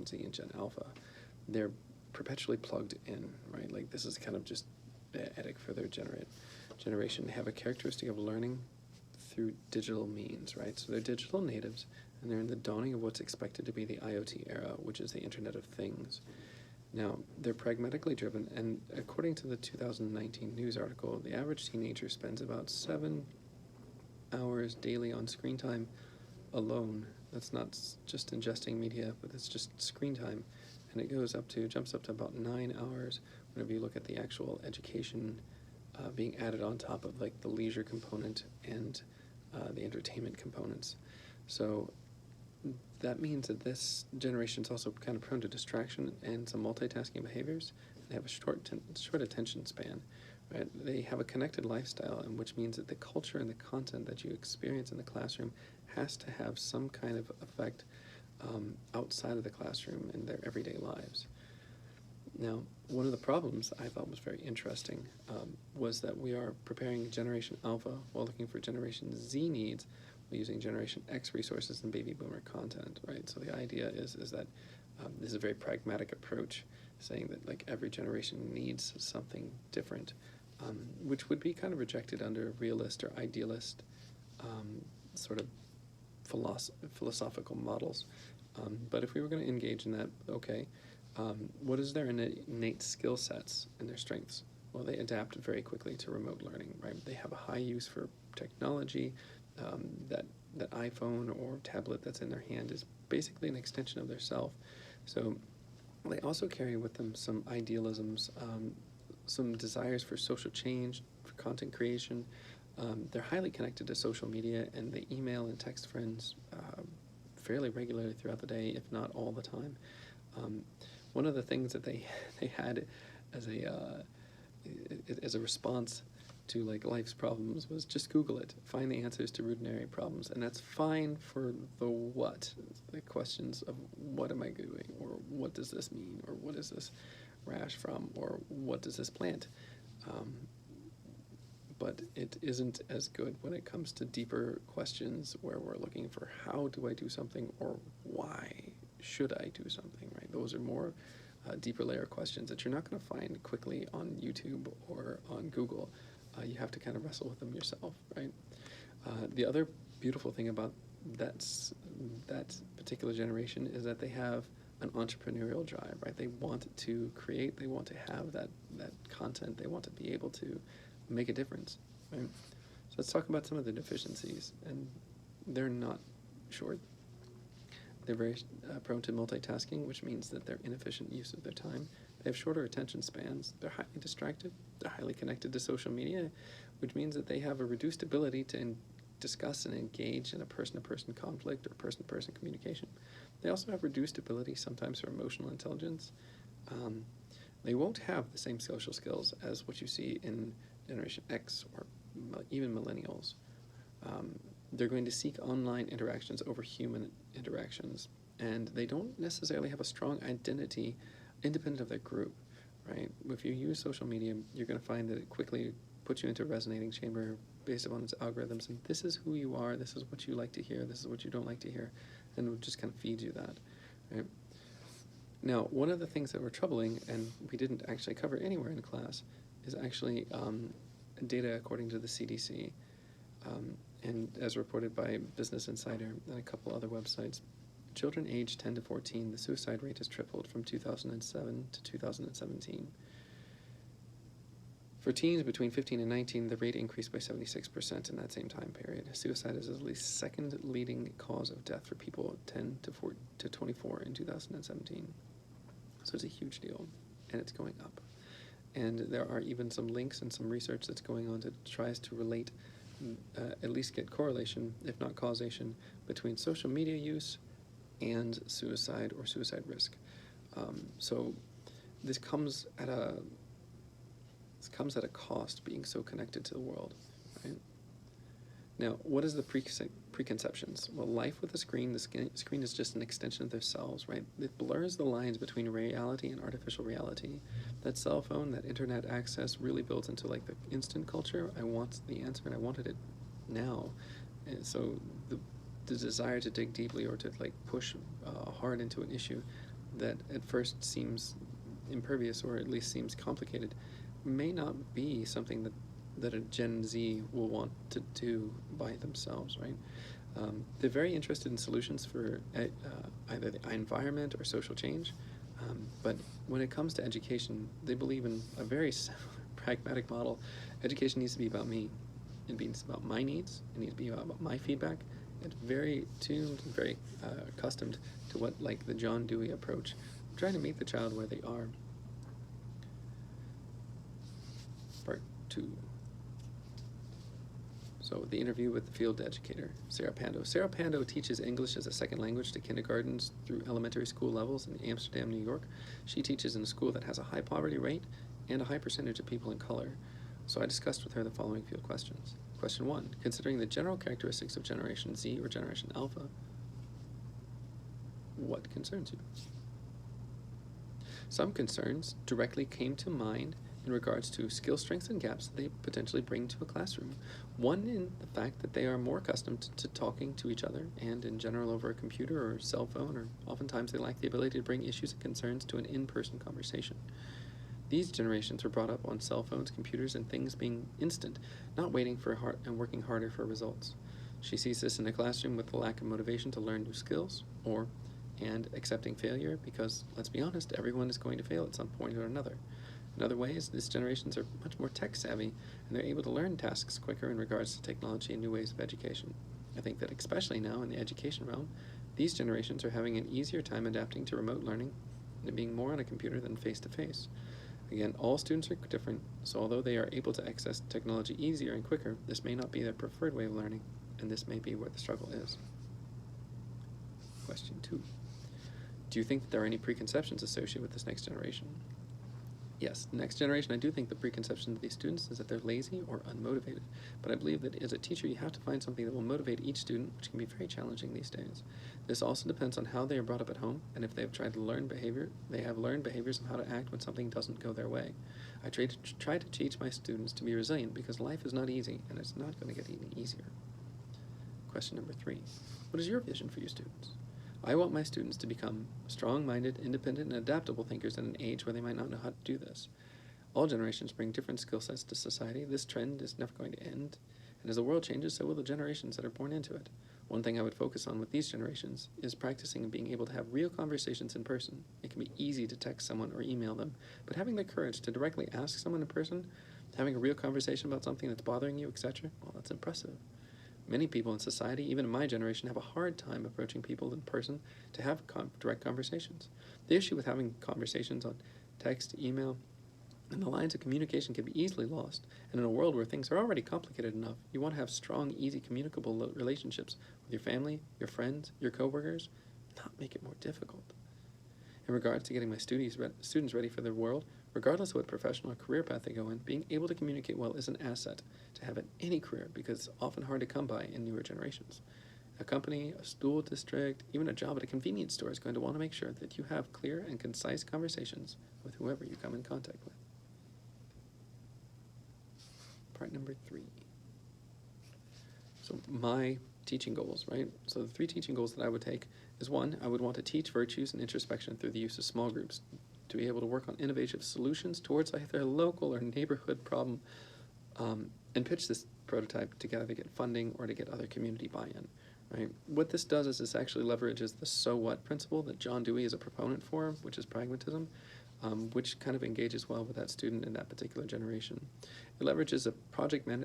Z and Gen Alpha, they're perpetually plugged in, right? Like this is kind of just etic for their generation. They have a characteristic of learning through digital means, right? So they're digital natives, and they're in the dawning of what's expected to be the IoT era, which is the Internet of Things. Now, they're pragmatically driven, and according to the 2019 news article, the average teenager spends about 7 hours daily on screen time alone. That's not just ingesting media, but it's just screen time. And it jumps up to about 9 hours whenever you look at the actual education being added on top of like the leisure component and the entertainment components. So that means that this generation is also kind of prone to distraction and some multitasking behaviors. They have a short attention span, right? They have a connected lifestyle, and which means that the culture and the content that you experience in the classroom has to have some kind of effect outside of the classroom in their everyday lives. Now, one of the problems I thought was very interesting was that we are preparing Generation Alpha while looking for Generation Z needs while using Generation X resources and baby boomer content, right? So the idea is that this is a very pragmatic approach, saying that like every generation needs something different, which would be kind of rejected under realist or idealist sort of philosophical models. But if we were going to engage in that, okay, what is their innate skill sets and their strengths? Well, they adapt very quickly to remote learning, right? They have a high use for technology. That iPhone or tablet that's in their hand is basically an extension of their self. So they also carry with them some idealisms, some desires for social change, for content creation. They're highly connected to social media, and they email and text friends fairly regularly throughout the day, if not all the time. One of the things that they had as a response to like life's problems was just Google it, find the answers to routinary problems, and that's fine for the what, the questions of what am I doing, or what does this mean, or what is this rash from, or what does this plant. But it isn't as good when it comes to deeper questions where we're looking for how do I do something, or why should I do something, right? Those are more deeper layer questions that you're not going to find quickly on YouTube or on Google. You have to kind of wrestle with them yourself, right? The other beautiful thing about that particular generation is that they have an entrepreneurial drive, right? They want to create, they want to have that content, they want to be able to make a difference, right? So let's talk about some of the deficiencies, and they're not short. They're very prone to multitasking, which means that they're inefficient use of their time. They have shorter attention spans. They're highly distracted. They're highly connected to social media, which means that they have a reduced ability to discuss and engage in a person-to-person conflict or person-to-person communication. They also have reduced ability sometimes for emotional intelligence. They won't have the same social skills as what you see in Generation X or even millennials. They're going to seek online interactions over human interactions, and they don't necessarily have a strong identity independent of their group, right? If you use social media, you're going to find that it quickly puts you into a resonating chamber based upon its algorithms, and this is who you are, this is what you like to hear, this is what you don't like to hear, and it just kind of feeds you that, right? Now, one of the things that were troubling, and we didn't actually cover anywhere in class, is actually data according to the CDC, and as reported by Business Insider and a couple other websites. Children aged 10 to 14, the suicide rate has tripled from 2007 to 2017. For teens between 15 and 19, the rate increased by 76% in that same time period. Suicide is the second leading cause of death for people 10 to 24 in 2017. So it's a huge deal, and it's going up. And there are even some links and some research that's going on that tries to relate, at least get correlation, if not causation, between social media use and suicide or suicide risk. So this comes at a cost, being so connected to the world, right? Now, what is the preconceptions? Well, life with a screen, the screen is just an extension of themselves, right? It blurs the lines between reality and artificial reality. That cell phone, that internet access really builds into like the instant culture. I want the answer and I wanted it now. And so the desire to dig deeply or to like push hard into an issue, that at first seems impervious, or at least seems complicated, may not be something that a Gen Z will want to do by themselves, right? They're very interested in solutions for either the environment or social change, but when it comes to education, they believe in a very similar pragmatic model. Education needs to be about me. It needs to be about my needs. It needs to be about my feedback. It's very tuned and very accustomed to what, like, the John Dewey approach, trying to meet the child where they are. Part 2. So the interview with the field educator, Sarah Pando. Sarah Pando teaches English as a second language to kindergartens through elementary school levels in Amsterdam, New York. She teaches in a school that has a high poverty rate and a high percentage of people in color. So I discussed with her the following field questions. Question 1, considering the general characteristics of Generation Z or Generation Alpha, what concerns you? Some concerns directly came to mind in regards to skill strengths and gaps that they potentially bring to a classroom. One, in the fact that they are more accustomed to talking to each other and in general over a computer or cell phone, or oftentimes they lack the ability to bring issues and concerns to an in-person conversation. These generations were brought up on cell phones, computers, and things being instant, not waiting for and working harder for results. She sees this in the classroom with the lack of motivation to learn new skills, and accepting failure, because, let's be honest, everyone is going to fail at some point or another. In other ways, these generations are much more tech-savvy, and they're able to learn tasks quicker in regards to technology and new ways of education. I think that especially now in the education realm, these generations are having an easier time adapting to remote learning and being more on a computer than face-to-face. Again, all students are different, so although they are able to access technology easier and quicker, this may not be their preferred way of learning, and this may be where the struggle is. Question 2. Do you think that there are any preconceptions associated with this next generation? Yes, the next generation, I do think the preconception of these students is that they're lazy or unmotivated, but I believe that as a teacher you have to find something that will motivate each student, which can be very challenging these days. This also depends on how they are brought up at home, and if they have tried to learn behavior, they have learned behaviors of how to act when something doesn't go their way. I try to teach my students to be resilient, because life is not easy, and it's not going to get any easier. Question number 3. What is your vision for your students? I want my students to become strong-minded, independent, and adaptable thinkers in an age where they might not know how to do this. All generations bring different skill sets to society. This trend is never going to end, and as the world changes, so will the generations that are born into it. One thing I would focus on with these generations is practicing and being able to have real conversations in person. It can be easy to text someone or email them, but having the courage to directly ask someone in person, having a real conversation about something that's bothering you, etc., well, that's impressive. Many people in society, even in my generation, have a hard time approaching people in person to have direct conversations. The issue with having conversations on text, email, and the lines of communication can be easily lost. And in a world where things are already complicated enough, you want to have strong, easy, communicable relationships with your family, your friends, your coworkers, not make it more difficult. In regards to getting my students ready for the world, regardless of what professional or career path they go in, being able to communicate well is an asset to have in any career, because it's often hard to come by in newer generations. A company, a school district, even a job at a convenience store is going to want to make sure that you have clear and concise conversations with whoever you come in contact with. Part number 3. So my teaching goals, right? So the 3 teaching goals that I would take is 1, I would want to teach virtues and introspection through the use of small groups, to be able to work on innovative solutions towards either a local or neighborhood problem, and pitch this prototype together to get funding or to get other community buy-in, right? What this does is this actually leverages the so what principle that John Dewey is a proponent for, which is pragmatism, which kind of engages well with that student in that particular generation. It leverages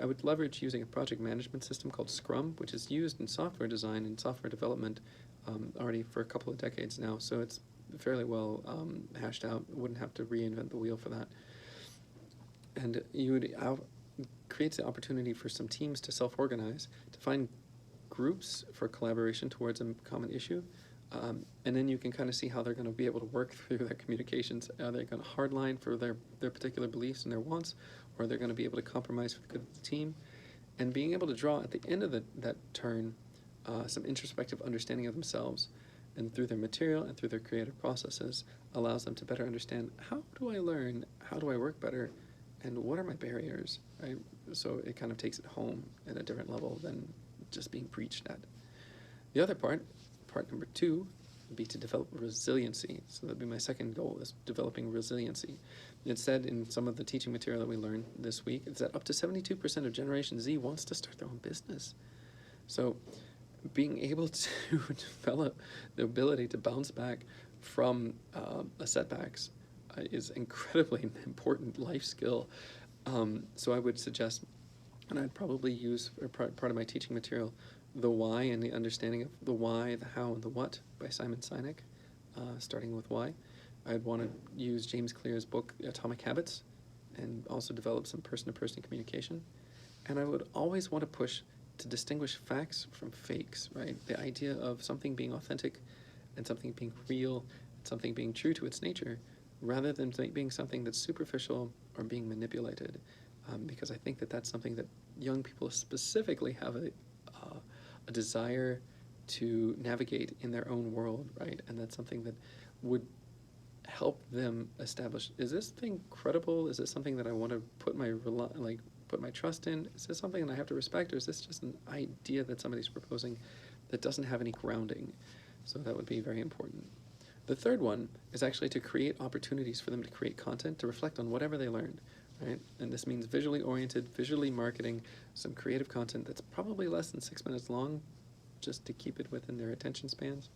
I would leverage using a project management system called Scrum, which is used in software design and software development already for a couple of decades now, so it's fairly well hashed out. Wouldn't have to reinvent the wheel for that. And you would creates the opportunity for some teams to self-organize, to find groups for collaboration towards a common issue, and then you can kind of see how they're going to be able to work through their communications. Are they going to hardline for their particular beliefs and their wants, or are they going to be able to compromise for the good of the team? And being able to draw at the end of that turn some introspective understanding of themselves, and through their material and through their creative processes, allows them to better understand, how do I learn, how do I work better, and what are my barriers, right? So it kind of takes it home at a different level than just being preached at. The other part number 2, would be to develop resiliency. So that'd be my second goal, is developing resiliency. It said in some of the teaching material that we learned this week, it's that up to 72% of Generation Z wants to start their own business. So being able to develop the ability to bounce back from setbacks is incredibly important life skill. So I would suggest, and I'd probably use part of my teaching material, the why and the understanding of the why, the how, and the what by Simon Sinek, starting with why. I'd want to use James Clear's book, Atomic Habits, and also develop some person-to-person communication. And I would always want to push to distinguish facts from fakes, right? The idea of something being authentic and something being real, and something being true to its nature, rather than being something that's superficial or being manipulated. Because I think that that's something that young people specifically have a desire to navigate in their own world, right? And that's something that would help them establish, is this thing credible? Is this something that I want to put my trust in? Is this something that I have to respect, or is this just an idea that somebody's proposing that doesn't have any grounding? So that would be very important. The third one is actually to create opportunities for them to create content to reflect on whatever they learned, right? And this means visually oriented, visually marketing, some creative content that's probably less than 6 minutes long, just to keep it within their attention spans,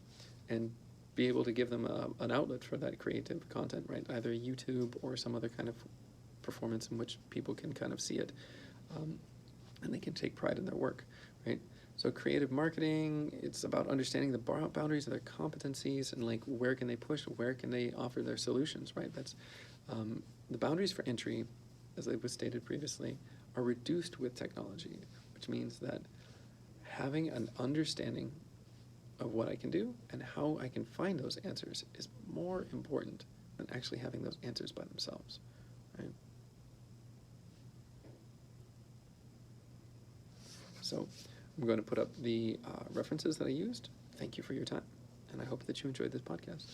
and be able to give them an outlet for that creative content, right? Either YouTube or some other kind of performance in which people can kind of see it, and they can take pride in their work, right? So creative marketing, it's about understanding the boundaries of their competencies and like where can they push, where can they offer their solutions, right? That's the boundaries for entry, as it was stated previously, are reduced with technology, which means that having an understanding of what I can do and how I can find those answers is more important than actually having those answers by themselves, right? So I'm going to put up the references that I used. Thank you for your time, and I hope that you enjoyed this podcast.